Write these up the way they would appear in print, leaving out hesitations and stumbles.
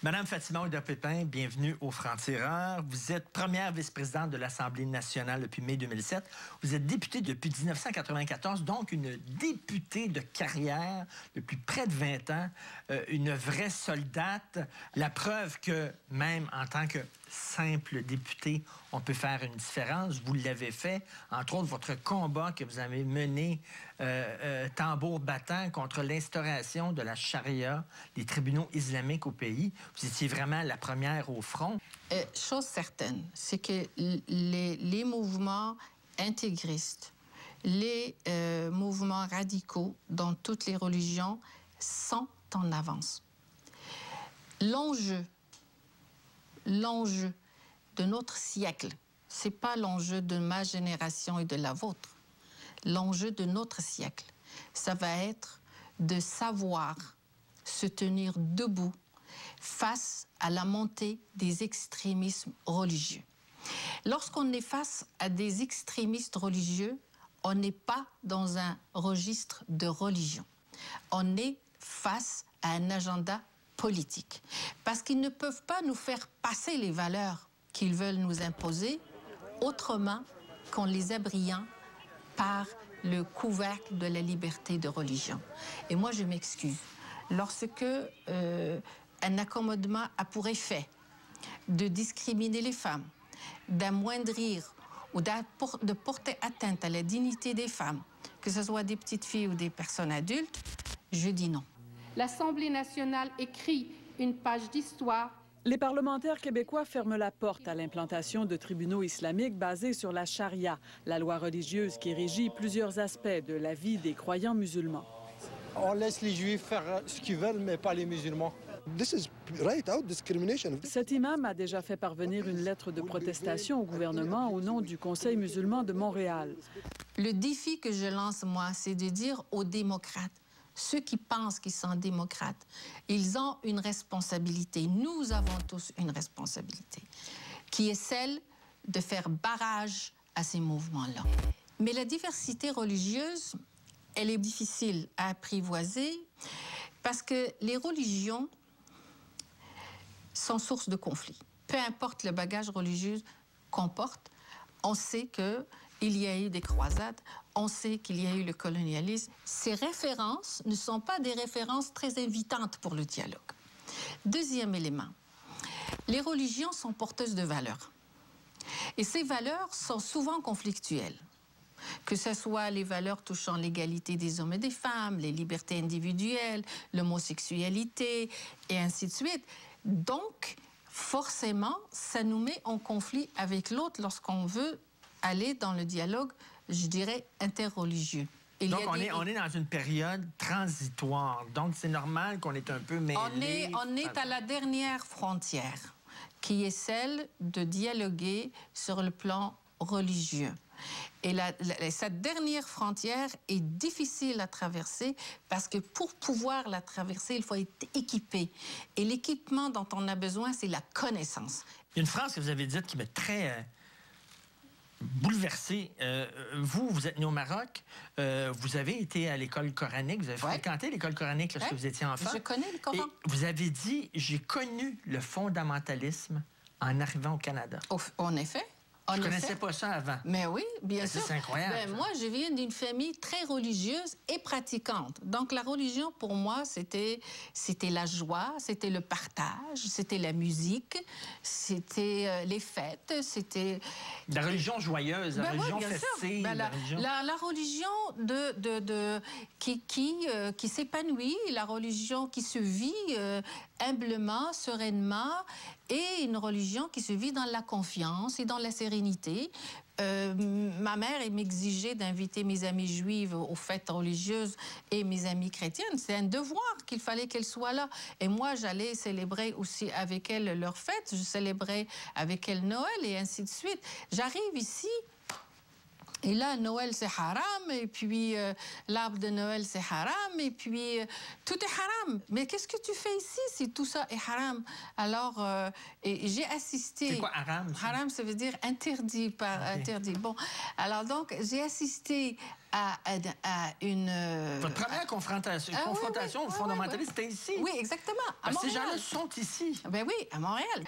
Madame Fatima Ouida-Pépin, bienvenue au Franc-Tireur. Vous êtes première vice-présidente de l'Assemblée nationale depuis mai 2007. Vous êtes députée depuis 1994, donc une députée de carrière depuis près de 20 ans, une vraie soldate. La preuve que même en tant que simple député, on peut faire une différence. Vous l'avez fait. Entre autres, votre combat que vous avez mené tambour battant contre l'instauration de la charia, des tribunaux islamiques au pays. Vous étiez vraiment la première au front. Chose certaine, c'est que les mouvements intégristes, les mouvements radicaux dans toutes les religions sont en avance. L'enjeu de notre siècle, c'est pas l'enjeu de ma génération et de la vôtre. L'enjeu de notre siècle, ça va être de savoir se tenir debout face à la montée des extrémismes religieux. Lorsqu'on est face à des extrémistes religieux, on n'est pas dans un registre de religion. On est face à un agenda politique. Parce qu'ils ne peuvent pas nous faire passer les valeurs qu'ils veulent nous imposer autrement qu'en les abriant par le couvercle de la liberté de religion. Et moi, je m'excuse. Lorsque un accommodement a pour effet de discriminer les femmes, d'amoindrir ou de porter atteinte à la dignité des femmes, que ce soit des petites filles ou des personnes adultes, je dis non. L'Assemblée nationale écrit une page d'histoire. Les parlementaires québécois ferment la porte à l'implantation de tribunaux islamiques basés sur la charia, la loi religieuse qui régit plusieurs aspects de la vie des croyants musulmans. On laisse les Juifs faire ce qu'ils veulent, mais pas les musulmans. Cet imam a déjà fait parvenir une lettre de protestation au gouvernement au nom du Conseil musulman de Montréal. Le défi que je lance, moi, c'est de dire aux démocrates, ceux qui pensent qu'ils sont démocrates, ils ont une responsabilité. Nous avons tous une responsabilité, qui est celle de faire barrage à ces mouvements-là. Mais la diversité religieuse, elle est difficile à apprivoiser parce que les religions sont source de conflits. Peu importe le bagage religieux qu'on porte, on sait qu'il y a eu des croisades, on sait qu'il y a eu le colonialisme. Ces références ne sont pas des références très invitantes pour le dialogue. Deuxième élément, les religions sont porteuses de valeurs. Et ces valeurs sont souvent conflictuelles. Que ce soit les valeurs touchant l'égalité des hommes et des femmes, les libertés individuelles, l'homosexualité, et ainsi de suite. Donc, forcément, ça nous met en conflit avec l'autre lorsqu'on veut aller dans le dialogue, je dirais, interreligieux. Donc, on est dans une période transitoire. Donc, c'est normal qu'on est un peu mêlés. On est à la dernière frontière, qui est celle de dialoguer sur le plan religieux. Et cette dernière frontière est difficile à traverser parce que pour pouvoir la traverser, il faut être équipé. Et l'équipement dont on a besoin, c'est la connaissance. Il y a une phrase que vous avez dite qui m'a très bouleversé. Vous êtes né au Maroc, vous avez été à l'école coranique, vous avez fréquenté l'école coranique lorsque vous étiez enfant. Je connais le Coran. Et vous avez dit, j'ai connu le fondamentalisme en arrivant au Canada. En effet. Je ne connaissais pas ça avant. Mais oui, bien sûr. C'est incroyable. Moi, je viens d'une famille très religieuse et pratiquante. Donc, la religion, pour moi, c'était la joie, c'était le partage, c'était la musique, c'était les fêtes, c'était... La religion joyeuse, la religion festive. La religion qui s'épanouit, la religion qui se vit humblement, sereinement, et une religion qui se vit dans la confiance et dans la sérénité. Ma mère m'exigeait d'inviter mes amies juives aux fêtes religieuses et mes amies chrétiennes. C'est un devoir qu'il fallait qu'elles soient là. Et moi, j'allais célébrer aussi avec elles leurs fêtes. Je célébrais avec elles Noël et ainsi de suite. J'arrive ici Et là, Noël, c'est haram, et puis l'arbre de Noël, c'est haram, et puis tout est haram. Mais qu'est-ce que tu fais ici si tout ça est haram? Alors, et j'ai assisté... C'est quoi haram? Haram, ça veut dire interdit, par interdit. Bon, alors donc, j'ai assisté à une... Votre première confrontation aux fondamentalistes, c'était ici? Oui, exactement, à Ces Montréal. gens-là sont ici. Ben oui, à Montréal.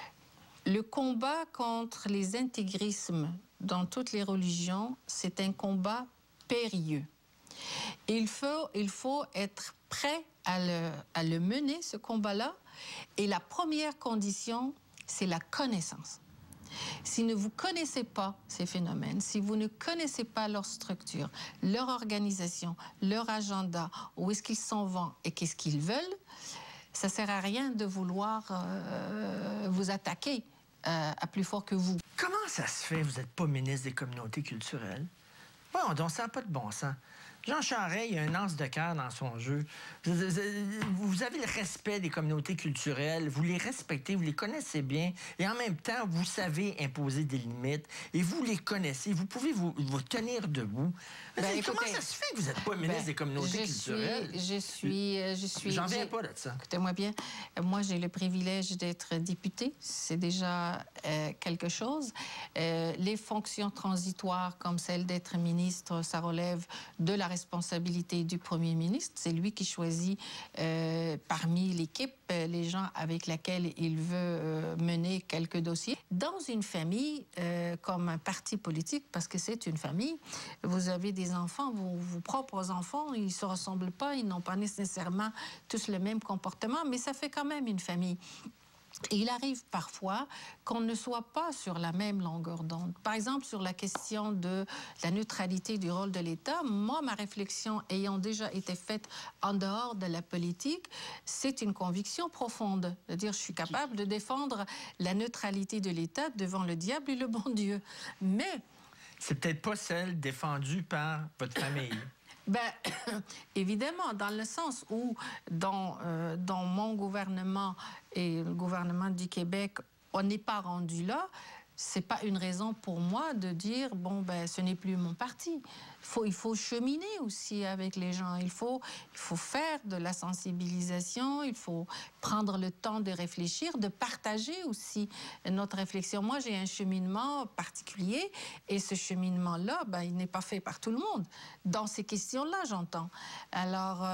Le combat contre les intégrismes dans toutes les religions, c'est un combat périlleux. Il faut être prêt à le mener, ce combat-là. Et la première condition, c'est la connaissance. Si vous ne connaissez pas ces phénomènes, si vous ne connaissez pas leur structure, leur organisation, leur agenda, où est-ce qu'ils s'en vont et qu'est-ce qu'ils veulent, ça ne sert à rien de vouloir vous attaquer à plus fort que vous. Comment ça se fait que vous n'êtes pas ministre des communautés culturelles? Bon, donc ça n'a pas de bon sens. Jean Charest, il y a un anse de cœur dans son jeu. Vous avez le respect des communautés culturelles, vous les respectez, vous les connaissez bien, et en même temps, vous savez imposer des limites, et vous les connaissez, vous pouvez vous tenir debout. Comment ça se fait que vous n'êtes pas ministre des communautés culturelles? Je suis... J'en viens pas de ça. Écoutez-moi bien, moi j'ai le privilège d'être députée, c'est déjà quelque chose. Les fonctions transitoires comme celle d'être ministre, ça relève de la responsabilité du premier ministre. C'est lui qui choisit parmi l'équipe les gens avec lesquels il veut mener quelques dossiers. Dans une famille, comme un parti politique, parce que c'est une famille, vous avez des enfants, vos propres enfants, ils ne se ressemblent pas, ils n'ont pas nécessairement tous le même comportement, mais ça fait quand même une famille. Et il arrive parfois qu'on ne soit pas sur la même longueur d'onde. Par exemple, sur la question de la neutralité du rôle de l'État, moi, ma réflexion ayant déjà été faite en dehors de la politique, c'est une conviction profonde. C'est-à-dire, je suis capable de défendre la neutralité de l'État devant le diable et le bon Dieu. Mais... c'est peut-être pas celle défendue par votre famille. Ben, évidemment, dans le sens où, dans mon gouvernement et le gouvernement du Québec, on n'est pas rendu là, c'est pas une raison pour moi de dire, bon, ben, ce n'est plus mon parti. Il faut cheminer aussi avec les gens. Il faut faire de la sensibilisation, il faut prendre le temps de réfléchir, de partager aussi notre réflexion. Moi, j'ai un cheminement particulier et ce cheminement-là, ben, il n'est pas fait par tout le monde. Dans ces questions-là, j'entends. Alors,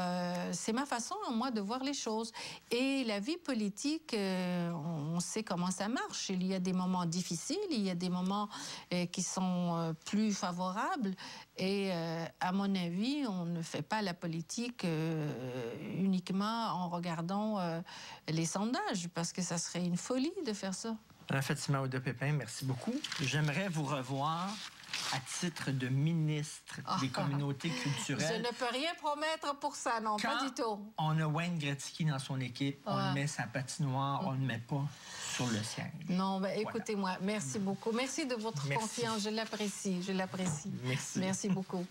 c'est ma façon, moi, de voir les choses. Et la vie politique, on sait comment ça marche. Il y a des moments difficiles, il y a des moments qui sont plus favorables. Et à mon avis, on ne fait pas la politique uniquement en regardant les sondages, parce que ça serait une folie de faire ça. Madame Fatima Ouda-Pépin, merci beaucoup. J'aimerais vous revoir à titre de ministre des communautés culturelles. Je ne peux rien promettre pour ça, non, pas du tout. On a Wayne Gretzky dans son équipe, on le met sa patinoire, on ne le met pas sur le siège. Non, ben, écoutez-moi, merci beaucoup. Merci de votre confiance, je l'apprécie, je l'apprécie. Merci. Merci beaucoup.